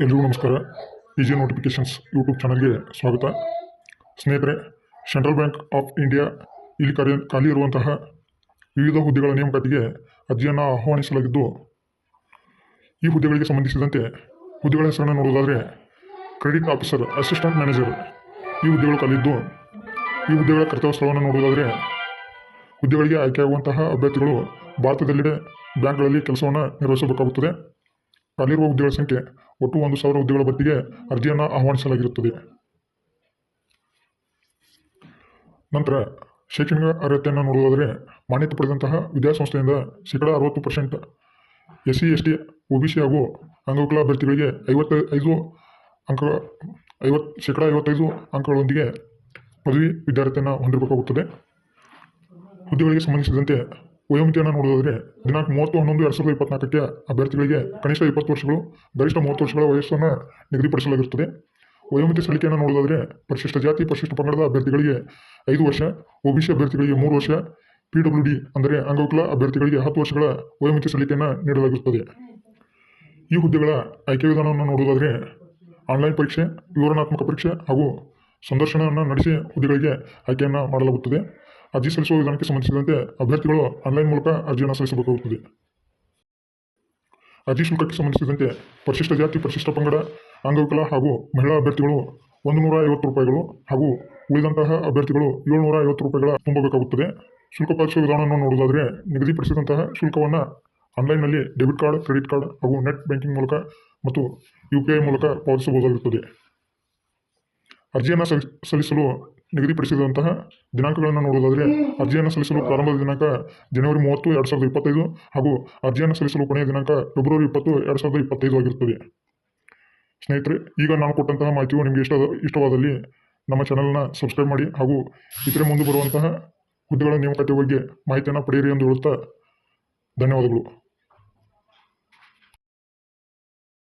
ಎಲ್ರಿಗೂ ನಮಸ್ಕಾರ. PG notifications YouTube ಚಾನಲ್ಗೆ ಸ್ವಾಗತ. ಸ್ನೇಹಿತರೆ, ಸೆಂಟ್ರಲ್ ಬ್ಯಾಂಕ್ ಆಫ್ ಇಂಡಿಯಾ ಇಲ್ಲಿ ಖಾಲಿ ಇರುವಂತಹ ವಿವಿಧ ಹುದ್ದೆಗಳ ನೇಮಕಾತಿಗೆ ಅರ್ಜಿಯನ್ನು ಆಹ್ವಾನಿಸಲಾಗಿದ್ದು, ಈ ಹುದ್ದೆಗಳಿಗೆ ಸಂಬಂಧಿಸಿದಂತೆ ಹುದ್ದೆಗಳ ಹೆಸರನ್ನು ನೋಡುವುದಾದರೆ ಕ್ರೆಡಿಟ್ ಆಫೀಸರ್, ಅಸಿಸ್ಟೆಂಟ್ ಮ್ಯಾನೇಜರ್ ಈ ಹುದ್ದೆಗಳು ಖಾಲಿದ್ದು, ಈ ಹುದ್ದೆಗಳ ಕರ್ತವ್ಯ ಸ್ಥಳವನ್ನು ನೋಡುವುದಾದರೆ ಹುದ್ದೆಗಳಿಗೆ ಆಯ್ಕೆಯಾಗುವಂತಹ ಅಭ್ಯರ್ಥಿಗಳು ಭಾರತದೆಲ್ಲೆಡೆ ಬ್ಯಾಂಕ್ಗಳಲ್ಲಿ ಕೆಲಸವನ್ನು ನಿರ್ವಹಿಸಬೇಕಾಗುತ್ತದೆ. ಖಾಲಿರುವ ಹುದ್ದೆಗಳ ಸಂಖ್ಯೆ ಒಟ್ಟು 1,000 ಹುದ್ದೆಗಳ ಭರ್ತಿಗೆ ಅರ್ಜಿಯನ್ನು ಆಹ್ವಾನಿಸಲಾಗಿರುತ್ತದೆ. ನಂತರ ಶೈಕ್ಷಣಿಕ ಅರ್ಹತೆಯನ್ನು ನೋಡುವುದಾದರೆ ಮಾನ್ಯತೆ ಪಡೆದಂತಹ ವಿದ್ಯಾಸಂಸ್ಥೆಯಿಂದ 60% SC ST OBC ಹಾಗೂ ಅಂಗವಿಕಲ ಅಭ್ಯರ್ಥಿಗಳಿಗೆ 55 ಅಂಕಗಳೊಂದಿಗೆ ಪದವಿ ವಿದ್ಯಾರ್ಥಿಯನ್ನು ಹೊಂದಿರಬೇಕಾಗುತ್ತದೆ. ಹುದ್ದೆಗಳಿಗೆ ಸಂಬಂಧಿಸಿದಂತೆ ವಯೋಮಿತಿಯನ್ನು ನೋಡುವುದಾದರೆ ದಿನಾಂಕ 30/11/2024 ಅಭ್ಯರ್ಥಿಗಳಿಗೆ ಕನಿಷ್ಠ 20 ವರ್ಷಗಳು, ಗರಿಷ್ಠ 30 ವರ್ಷಗಳ ವಯಸ್ಸನ್ನು ನಿಗದಿಪಡಿಸಲಾಗಿರುತ್ತದೆ. ವಯೋಮಿತಿ ಸಲ್ಲಿಕೆಯನ್ನು ನೋಡುವುದಾದರೆ ಪರಿಶಿಷ್ಟ ಜಾತಿ, ಪರಿಶಿಷ್ಟ ಪಂಗಡದ ಅಭ್ಯರ್ಥಿಗಳಿಗೆ 5 ವರ್ಷ, OBC ಅಭ್ಯರ್ಥಿಗಳಿಗೆ 3 ವರ್ಷ, PWD ಅಂದರೆ ಅಂಗವಿಕಲ ಅಭ್ಯರ್ಥಿಗಳಿಗೆ 10 ವರ್ಷಗಳ ವಯೋಮಿತಿ ಸಲ್ಲಿಕೆಯನ್ನು ನೀಡಲಾಗಿರುತ್ತದೆ. ಈ ಹುದ್ದೆಗಳ ಆಯ್ಕೆ ವಿಧಾನವನ್ನು ನೋಡುವುದಾದರೆ ಆನ್ಲೈನ್ ಪರೀಕ್ಷೆ, ವಿವರಣಾತ್ಮಕ ಪರೀಕ್ಷೆ ಹಾಗೂ ಸಂದರ್ಶನವನ್ನು ನಡೆಸಿ ಹುದ್ದೆಗಳಿಗೆ ಆಯ್ಕೆಯನ್ನು ಮಾಡಲಾಗುತ್ತದೆ. ಅರ್ಜಿ ಸಲ್ಲಿಸುವ ವಿಧಾನಕ್ಕೆ ಸಂಬಂಧಿಸಿದಂತೆ ಅಭ್ಯರ್ಥಿಗಳು ಆನ್ಲೈನ್ ಮೂಲಕ ಅರ್ಜಿಯನ್ನು ಸಲ್ಲಿಸಬೇಕಾಗುತ್ತದೆ. ಅರ್ಜಿ ಶುಲ್ಕಕ್ಕೆ ಸಂಬಂಧಿಸಿದಂತೆ ಪರಿಶಿಷ್ಟ ಜಾತಿ, ಪರಿಶಿಷ್ಟ ಪಂಗಡ, ಅಂಗವಿಕಲ ಹಾಗೂ ಮಹಿಳಾ ಅಭ್ಯರ್ಥಿಗಳು 150 ರೂಪಾಯಿಗಳು ಹಾಗೂ ಉಳಿದಂತಹ ಅಭ್ಯರ್ಥಿಗಳು 750 ರೂಪಾಯಿಗಳ ತುಂಬಬೇಕಾಗುತ್ತದೆ. ಶುಲ್ಕ ಪಾವತಿಸುವ ವಿಧಾನವನ್ನು ನೋಡುವುದಾದರೆ ನಿಗದಿಪಡಿಸಿದಂತಹ ಶುಲ್ಕವನ್ನು ಆನ್ಲೈನ್ನಲ್ಲಿ ಡೆಬಿಟ್ ಕಾರ್ಡ್, ಕ್ರೆಡಿಟ್ ಕಾರ್ಡ್ ಹಾಗೂ ನೆಟ್ ಬ್ಯಾಂಕಿಂಗ್ ಮೂಲಕ ಮತ್ತು UPI ಮೂಲಕ ಪಾವತಿಸಬಹುದಾಗಿರುತ್ತದೆ. ಅರ್ಜಿಯನ್ನು ಸಲ್ಲಿಸಲು ನಿಗದಿಪಡಿಸಿದಂತಹ ದಿನಾಂಕಗಳನ್ನು ನೋಡುವುದಾದರೆ ಅರ್ಜಿಯನ್ನು ಸಲ್ಲಿಸಲು ಪ್ರಾರಂಭದ ದಿನಾಂಕ ಜನವರಿ 30, 2025 ಹಾಗೂ ಅರ್ಜಿಯನ್ನು ಸಲ್ಲಿಸಲು ಕೊನೆಯ ದಿನಾಂಕ ಫೆಬ್ರವರಿ 20, 2025 ಆಗಿರುತ್ತದೆ. ಸ್ನೇಹಿತರೆ, ಈಗ ನಾನು ಕೊಟ್ಟಂತಹ ಮಾಹಿತಿಯು ನಿಮಗೆ ಇಷ್ಟವಾದಲ್ಲಿ ನಮ್ಮ ಚಾನಲ್ನ ಸಬ್ಸ್ಕ್ರೈಬ್ ಮಾಡಿ ಹಾಗೂ ಇತರೆ ಮುಂದೆ ಬರುವಂತಹ ಹುದ್ದೆಗಳ ನೇಮಕಾತಿ ಬಗ್ಗೆ ಮಾಹಿತಿಯನ್ನು ಪಡೆಯಿರಿ ಎಂದು ಹೇಳುತ್ತಾ ಧನ್ಯವಾದಗಳು.